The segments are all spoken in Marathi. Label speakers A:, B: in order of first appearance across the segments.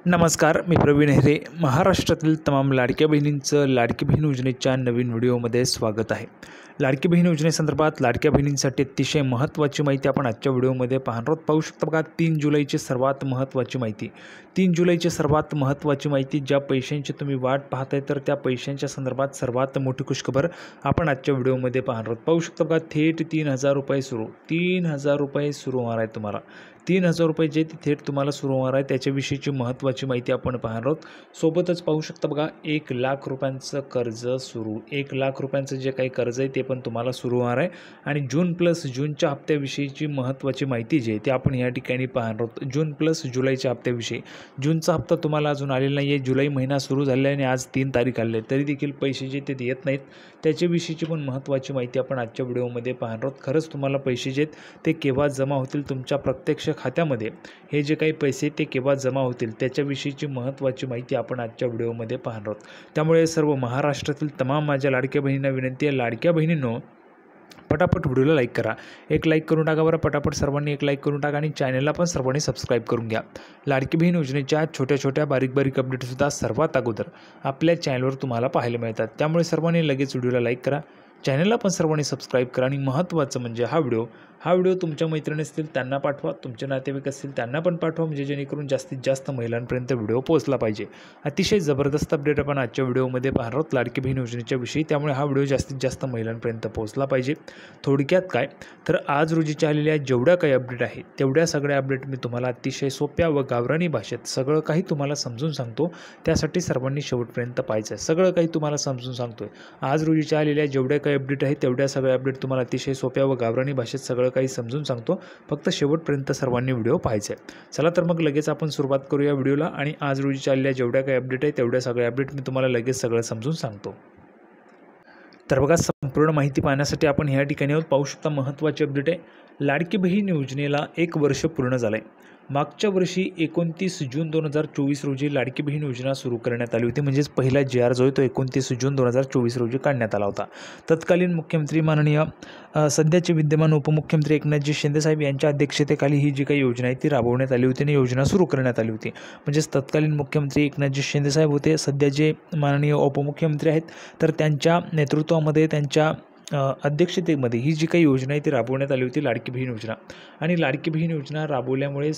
A: नमस्कार, मी प्रवीण हेरे. महाराष्ट्रातील तमाम लाडक्या बहिणींचं लाडकी बहीण योजनेच्या नवीन व्हिडिओमध्ये स्वागत आहे. लाडकी बहीण योजनेसंदर्भात लाडक्या बहिणींसाठी अतिशय महत्त्वाची माहिती आपण आजच्या व्हिडिओमध्ये पाहणार आहोत. पाहू शकता बघा, 3 जुलैची सर्वात महत्त्वाची माहिती. 3 जुलैची सर्वात महत्त्वाची माहिती. ज्या पैशांची तुम्ही वाट पाहताय तर त्या पैशांच्या संदर्भात सर्वात मोठी खुशखबर आपण आजच्या व्हिडिओमध्ये पाहणार आहोत. पाहू शकता बघा, थेट 3,000 रुपये सुरू. 3,000 रुपये सुरू होणार आहे तुम्हाला. 3,000 रुपये जे ते थेट तुम्हाला सुरू होणार आहे त्याच्याविषयीची महत्त्वाची माहिती आपण पाहणार आहोत. सोबतच पाहू शकता बघा, 1,00,000 रुपयांचं कर्ज सुरू. 1,00,000 रुपयांचं जे काही कर्ज आहे ते पण तुम्हाला सुरू होणार आहे. आणि जून प्लस जूनच्या हप्त्याविषयीची महत्त्वाची माहिती जी आहे ती आपण या ठिकाणी पाहणार आहोत. जून प्लस जुलैच्या हप्त्याविषयी. जूनचा हप्ता तुम्हाला अजून आलेला नाही आहे. जुलै महिना सुरू झालेला आहे आणि आज 3 तारीख आली आहे, तरी देखील पैसे जे ते येत नाहीत त्याच्याविषयीची पण महत्त्वाची माहिती आपण आजच्या व्हिडिओमध्ये पाहणार आहोत. खरंच तुम्हाला पैसे जे आहेत ते केव्हा जमा होतील तुमच्या प्रत्यक्ष खात्यामध्ये, हे जे काही पैसे ते केव्हा जमा होतील त्याच्याविषयीची महत्त्वाची माहिती आपण आजच्या व्हिडिओमध्ये पाहणार आहोत. त्यामुळे सर्व महाराष्ट्रातील तमाम माझ्या लाडक्या बहिणींना विनंती आहे, लाडक्या बहिणींनो पटापट व्हिडिओला लाईक करा. एक लाईक करून टाका बरं, पटापट सर्वांनी एक लाईक करून टाका आणि चॅनलला पण सर्वांनी सबस्क्राईब करून घ्या. लाडकी बहीण योजनेच्या छोट्या छोट्या बारीक अपडेटसुद्धा सर्वात अगोदर आपल्या चॅनलवर तुम्हाला पाहायला मिळतात. त्यामुळे सर्वांनी लगेच व्हिडिओला लाईक करा, चॅनलला पण सर्वांनी सबस्क्राईब करा आणि महत्त्वाचं म्हणजे हा व्हिडिओ तुमच्या मैत्रिणी असतील त्यांना पाठवा, तुमचे नातेवाईक असतील त्यांना पण पाठवा, म्हणजे जेणेकरून जास्तीत जास्त महिलांपर्यंत व्हिडिओ पोहोचला पाहिजे. अतिशय जबरदस्त अपडेट आपण आजच्या व्हिडिओमध्ये पाहणार आहोत लाडकी बहीण योजनेच्या विषयी. त्यामुळे हा व्हिडिओ जास्तीत जास्त महिलांपर्यंत पोहोचला पाहिजे. थोडक्यात काय तर आज रोजीच्या आलेल्या जेवढ्या काही अपडेट आहेत तेवढ्या सगळ्या अपडेट मी तुम्हाला अतिशय सोप्या व गावरानी भाषेत सगळं काही तुम्हाला समजून सांगतो. त्यासाठी सर्वांनी शेवटपर्यंत पाहायचं आहे. सगळं काही तुम्हाला समजून सांगतोय. आज रोजीच्या आलेल्या जेवढ्या काही अपडेट आहेत तेवढ्या सगळ्या अपडेट तुम्हाला अतिशय सोप्या व गावरानी भाषेत सगळं काही समजून सांगतो. फक्त शेवटपर्यंत सर्वांनी व्हिडिओ पाहायचा आहे. चला तर मग लगेच आपण सुरुवात करूया व्हिडिओला आणि आज रोजी चाललेल्या जेवढ्या काही अपडेट आहेत तेवढ्या सगळ्या अपडेट मी तुम्हाला लगेच सगळं समजून सांगतो. तर बघा, संपूर्ण माहिती पाहण्यासाठी आपण ह्या ठिकाणी पाहू शकता महत्त्वाची अपडेट आहे. लाडकी बहीण योजनेला 1 वर्ष पूर्ण झालं आहे. मागच्या वर्षी 29 जून 2024 रोजी लाडकी बहीण योजना सुरू करण्यात आली होती. म्हणजेच पहिला GR जो आहे तो 29 जून 2024 रोजी काढण्यात आला होता. तत्कालीन मुख्यमंत्री माननीय सध्याचे विद्यमान उपमुख्यमंत्री एकनाथजी शिंदेसाहेब यांच्या अध्यक्षतेखाली ही जी काही योजना आहे ती राबवण्यात आली होती आणि योजना सुरू करण्यात आली होती. म्हणजेच तत्कालीन मुख्यमंत्री एकनाथजी शिंदेसाहेब होते, सध्या जे माननीय उपमुख्यमंत्री आहेत तर त्यांच्या नेतृत्वामध्ये, त्यांच्या अध्यक्षतेमध्ये ही जी काही योजना आहे ती राबवण्यात आली होती, लाडकी बहीण योजना. आणि लाडकी बहीण योजना राबवल्यामुळे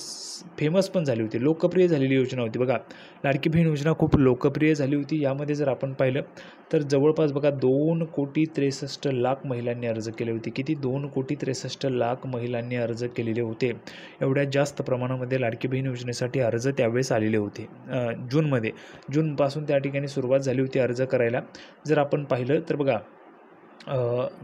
A: फेमस पण झाली होती, लोकप्रिय झालेली योजना होती. बघा, लाडकी बहीण योजना खूप लोकप्रिय झाली होती. यामध्ये जर आपण पाहिलं तर जवळपास बघा 2,63,00,000 महिलांनी अर्ज केले होते. किती? 2,63,00,000 महिलांनी अर्ज केलेले होते. एवढ्या जास्त प्रमाणामध्ये लाडकी बहीण योजनेसाठी अर्ज त्यावेळेस आलेले होते. जूनपासून त्या ठिकाणी सुरुवात झाली होती अर्ज करायला. जर आपण पाहिलं तर बघा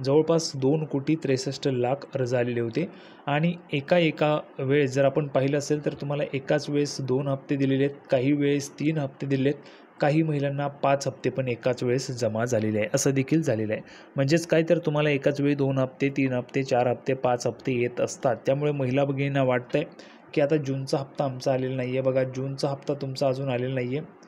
A: जवळपास 2,63,00,000 अर्ज आलेले होते. आणि एका वेळेस जर आपण पाहिलं असेल तर तुम्हाला एकाच वेळेस 2 हप्ते दिलेले आहेत, काही वेळेस 3 हप्ते दिलेले आहेत, काही महिलांना 5 हप्ते पण एकाच वेळेस जमा झालेले आहे, असं देखील झालेलं आहे. म्हणजेच काय तर तुम्हाला एकाच वेळी 2 हप्ते, 3 हप्ते, 4 हप्ते, 5 हप्ते येत असतात. त्यामुळे महिला भगिनींना वाटतं आहे की आता जूनचा हप्ता आमचा आलेला नाही आहे. बघा, जूनचा हप्ता तुमचा अजून आलेला नाही आहे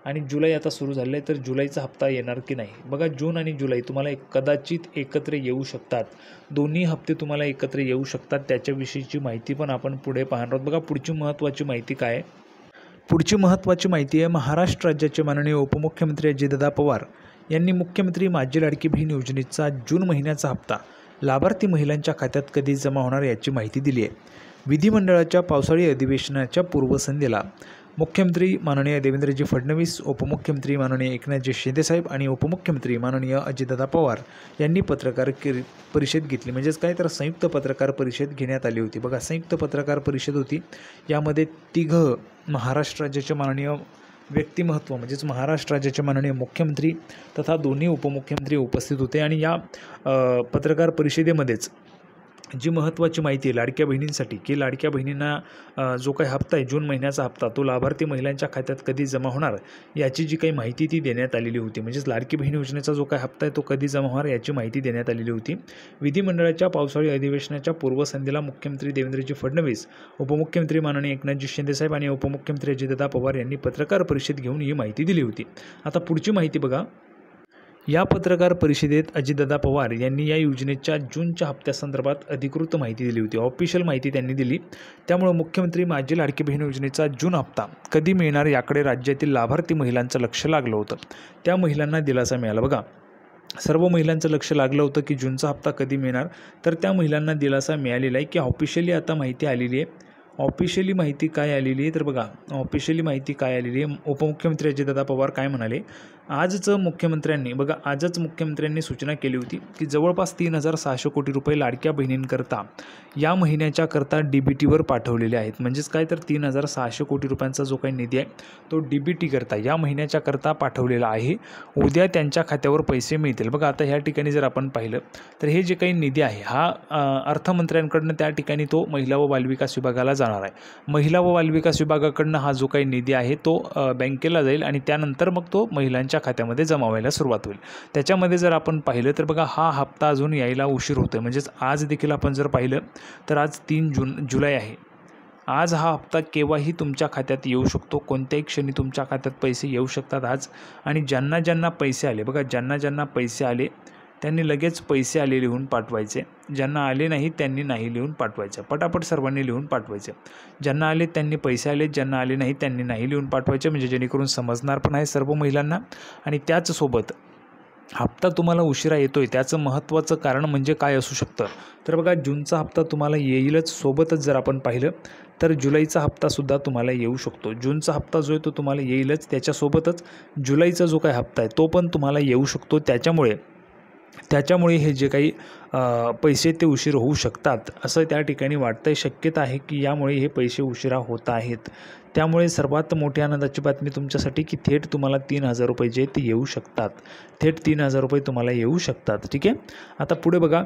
A: आणि जुलै आता सुरू झालं आहे, तर जुलैचा हप्ता येणार की नाही. बघा, जून आणि जुलै तुम्हाला कदाचित एकत्र येऊ शकतात. दोन्ही हप्ते तुम्हाला एकत्र येऊ शकतात. त्याच्याविषयीची माहिती पण आपण पुढे पाहणार आहोत. बघा, पुढची महत्त्वाची माहिती काय आहे? पुढची महत्त्वाची माहिती आहे, महाराष्ट्र राज्याचे माननीय उपमुख्यमंत्री अजितदादा पवार यांनी मुख्यमंत्री माझी लाडकी बहीण योजनेचा जून महिन्याचा हप्ता लाभार्थी महिलांच्या खात्यात कधी जमा होणार याची माहिती दिली आहे. विधिमंडळाच्या पावसाळी अधिवेशनाच्या पूर्वसंध्येला मुख्यमंत्री माननीय देवेंद्रजी फडणवीस, उपमुख्यमंत्री माननीय एकनाथजी शिंदेसाहेब आणि उपमुख्यमंत्री माननीय अजितदादा पवार यांनी पत्रकार परिषद घेतली. म्हणजेच काय तर संयुक्त पत्रकार परिषद घेण्यात आली होती. बघा, संयुक्त पत्रकार परिषद होती. यामध्ये 3 महाराष्ट्र राज्याचे माननीय व्यक्तिमत्व म्हणजेच महाराष्ट्र राज्याचे माननीय मुख्यमंत्री तथा दोन्ही उपमुख्यमंत्री उपस्थित होते. आणि या पत्रकार परिषदेमध्येच जी महत्त्वाची माहिती आहे लाडक्या बहिणींसाठी की लाडक्या बहिणींना जो काही हप्ता आहे जून महिन्याचा हप्ता तो लाभार्थी महिलांच्या खात्यात कधी जमा होणार याची जी काही माहिती ती देण्यात आलेली होती. म्हणजेच लाडकी बहीण योजनेचा जो काही हप्ता आहे तो कधी जमा होणार याची माहिती देण्यात आलेली होती. विधिमंडळाच्या पावसाळी अधिवेशनाच्या पूर्वसंध्येला मुख्यमंत्री देवेंद्रजी फडणवीस, उपमुख्यमंत्री माननीय एकनाथजी शिंदेसाहेब आणि उपमुख्यमंत्री अजितदादा पवार यांनी पत्रकार परिषद घेऊन ही माहिती दिली होती. आता पुढची माहिती बघा, या पत्रकार परिषदेत अजितदादा पवार यांनी या योजनेच्या जूनच्या हप्त्यासंदर्भात अधिकृत माहिती दिली होती, ऑफिशियल माहिती त्यांनी दिली। त्यामुळे मुख्यमंत्री माझी लाडकी बहीण योजनेचा जून हप्ता कधी मिळणार याकडे राज्यातील लाभार्थी महिलांचं लक्ष लागलं होतं। त्या महिलांना दिलासा मिळाला। बघा, सर्व महिलांचं लक्ष लागलं होतं की जूनचा हप्ता कधी मिळणार, तर त्या महिलांना दिलासा मिळालेला आहे की ऑफिशियली आता माहिती आलेली आहे। ऑफिशियली माहिती काय आलेली आहे तर बघा, ऑफिशियली माहिती काय आलेली आहे, उपमुख्यमंत्री अजितदादा पवार काय म्हणाले, आजच मुख्यमंत्र्यांनी सूचना केली होती की जवळपास 3,600 कोटी रुपये लाडक्या बहिणींकरता या महिन्याच्याकरता DBTवर पाठवलेले आहेत। म्हणजेच काय तर 3,600 कोटी रुपयांचा जो काही निधी आहे तो DBT करता या महिन्याच्याकरता पाठवलेला आहे। उद्या त्यांच्या खात्यावर पैसे मिळतील। बघा, आता ह्या ठिकाणी जर आपण पाहिलं तर हे जे काही निधी आहे हा अर्थमंत्र्यांकडनं त्या ठिकाणी तो महिला व बालविकास विभागाला जाणार आहे। महिला व बालविकास विभागाकडनं हा जो काही निधी आहे तो बँकेला जाईल आणि त्यानंतर मग तो महिलांच्या खात्यामध्ये जमा व्हायला सुरुवात होईल। त्याच्यामध्ये जर आपण पाहिलं तर बघा, हा हप्ता अजून यायला उशीर होतोय। म्हणजेच आज देखील आपण जर पाहिलं तर आज 3 जुलै आहे। आज हा हप्ता केव्हाही तुमच्या खात्यात येऊ शकतो, कोणत्याही क्षणी तुमच्या खात्यात पैसे येऊ शकतात आज। आणि ज्यांना पैसे आले, बघा ज्यांना पैसे आले त्यांनी लगेच पैसे आले लिहून पाठवायचे, ज्यांना आले नाही त्यांनी नाही लिहून पाठवायचे। पटापट सर्वांनी लिहून पाठवायचे। ज्यांना आले त्यांनी पैसे आले, ज्यांना आले नाही त्यांनी नाही लिहून पाठवायचे, म्हणजे जेणेकरून समजणार पण आहे सर्व महिलांना। आणि त्याचसोबत हप्ता तुम्हाला उशिरा येतोय त्याचं महत्त्वाचं कारण म्हणजे काय असू शकतं तर बघा, जूनचा हप्ता तुम्हाला येईलच, सोबतच जर आपण पाहिलं तर जुलैचा हप्तासुद्धा तुम्हाला येऊ शकतो। जूनचा हप्ता जो आहे तो तुम्हाला येईलच, त्याच्यासोबतच जुलैचा जो काही हप्ता आहे तो पण तुम्हाला येऊ शकतो। त्याच्यामुळे हे जे काही पैसे ते उशीर होऊ शकतात असं त्या ठिकाणी वाटतंय। शक्यता आहे की यामुळे हे पैसे उशिरा होत आहेत। त्यामुळे सर्वात मोठी आनंदाची बातमी तुमच्यासाठी की थेट तुम्हाला 3,000 रुपये जे ते येऊ शकतात, थेट 3,000 रुपये तुम्हाला येऊ शकतात। ठीक आहे, आता पुढे बघा,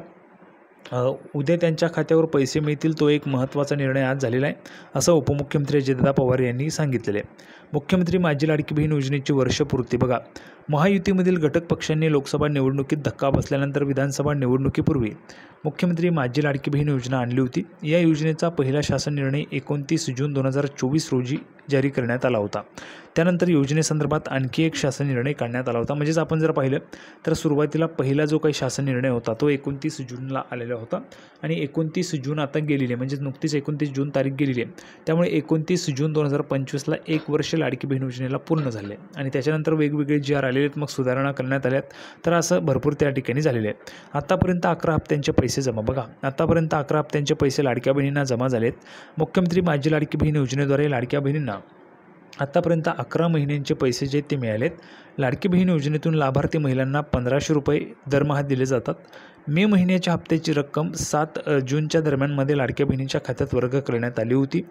A: उद्या त्यांच्या खात्यावर पैसे मिळतील, तो एक महत्त्वाचा निर्णय आज झालेला आहे असं उपमुख्यमंत्री अजितदादा पवार यांनी सांगितलेले आहे। मुख्यमंत्री माझी लाडकी बहीण योजनेची वर्षपूर्ती, बघा महायुतीमधील घटक पक्षांनी लोकसभा निवडणुकीत धक्का बसल्यानंतर विधानसभा निवडणुकीपूर्वी मुख्यमंत्री माझी लाडकी बहीण योजना आणली होती। या योजनेचा पहिला शासन निर्णय 29 जून 2024 रोजी जारी करण्यात आला होता। त्यानंतर योजनेसंदर्भात आणखी एक शासन निर्णय काढण्यात आला होता। म्हणजेच आपण जर पाहिलं तर सुरुवातीला पहिला जो काही शासन निर्णय होता तो 29 जूनला आलेला होता आणि 29 जून आता गेलेली आहे, म्हणजेच नुकतीच 29 जून तारीख गेलेली आहे। त्यामुळे 29 जून 2025ला 1 वर्ष लाडकी बहीण योजनेला पूर्ण झाले आणि त्याच्यानंतर वेगवेगळे जी आर आलेले आहेत, मग सुधारणा करण्यात आल्यात, तर असं भरपूर त्या ठिकाणी झालेले आहे। आतापर्यंत 11 हप्त्यांचे पैसे जमा, बघा आतापर्यंत 11 हप्त्यांचे पैसे लाडक्या बहिणींना जमा झालेत। मुख्यमंत्री माझी लाडकी बहीण योजनेद्वारे लाडक्या बहिणींना आतापर्यंत 11 महिन्यांचे पैसे जे ते मिळालेत। लाडकी बहीण योजनेतून लाभार्थी महिलांना 1,500 रुपये दरमहा दिले जातात। मे महिन्याच्या हप्त्याची रक्कम 7 जूनच्या दरम्यानमध्ये लाडक्या बहिणींच्या खात्यात वर्ग करण्यात आली होती।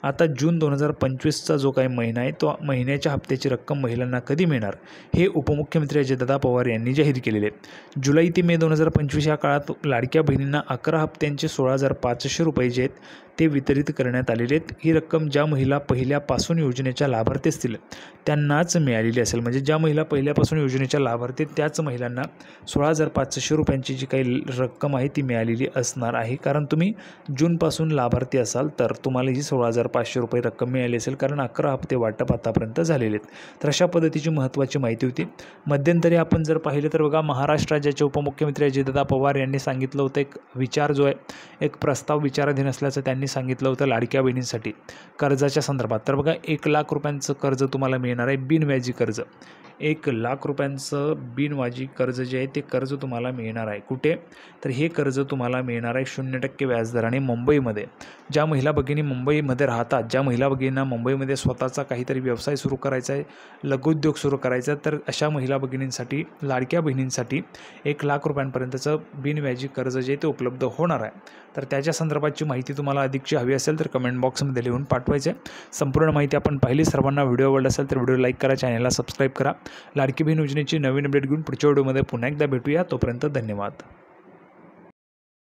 A: आता जून 2025चा जो काही महिना आहे तो महिन्याच्या हप्त्याची रक्कम महिलांना कधी मिळणार हे उपमुख्यमंत्री अजितदादा पवार यांनी जाहीर केलेले आहे। जुलै ते मे 2025 या काळात लाडक्या बहिणींना 11 हप्त्यांचे 16,500 रुपये जे आहेत ते वितरित करण्यात आलेले आहेत। ही रक्कम ज्या महिला पहिल्यापासून योजनेच्या लाभार्थी असतील त्यांनाच मिळालेली असेल, म्हणजे ज्या महिला पहिल्यापासून योजनेच्या लाभार्थी त्याच महिलांना 16,500 रुपयांची जी काही रक्कम आहे ती मिळालेली असणार आहे। कारण तुम्ही जूनपासून लाभार्थी असाल तर तुम्हाला ही 16,500 रुपये रक्कम मिळाली असेल, कारण 11 हप्ते वाटप आतापर्यंत झालेले आहेत। तर अशा पद्धतीची महत्त्वाची माहिती होती। मध्यंतरी आपण जर पाहिलं तर बघा, महाराष्ट्र राज्याचे उपमुख्यमंत्री अजितदादा पवार यांनी सांगितलं होतं, एक विचार जो आहे, एक प्रस्ताव विचाराधीन असल्याचं त्यांनी सांगितलं होतं लाडक्या बहिणींसाठी कर्जाच्या संदर्भात। तर बघा, 1,00,000 रुपयांचं कर्ज तुम्हाला मिळणार आहे, बिनव्याजी कर्ज। 1,00,000 रुपयांचं बिनव्याजी कर्ज जे आहे ते कर्ज तुम्हाला मिळणार आहे। कुठे तर हे कर्ज तुम्हाला मिळणार आहे 0% व्याजदराने मुंबईमध्ये। ज्या महिला भगिनी मुंबईमध्ये राहतात, ज्या महिला भगिनींना मुंबईमध्ये स्वतःचा काहीतरी व्यवसाय सुरू करायचा आहे, लघुउद्योग सुरू करायचा आहे, तर अशा महिला भगिनींसाठी, लाडक्या बहिणींसाठी 1,00,000 रुपयांपर्यंतचं बिनव्याजी कर्ज जे ते उपलब्ध होणार आहे। तर त्याच्या संदर्भाची माहिती तुम्हाला अधिकची हवी असेल तर कमेंट बॉक्समध्ये लिहून पाठवायचे। संपूर्ण माहिती आपण पाहिली। सर्वांना व्हिडिओ आवडला असेल तर व्हिडिओ लाईक करा, चॅनलला सबस्क्राईब करा। लाडकी बहीण योजनेची नवीन अपडेट घेऊन पुढच्या व्हिडिओमध्ये पुन्हा एकदा भेटूया। तोपर्यंत धन्यवाद।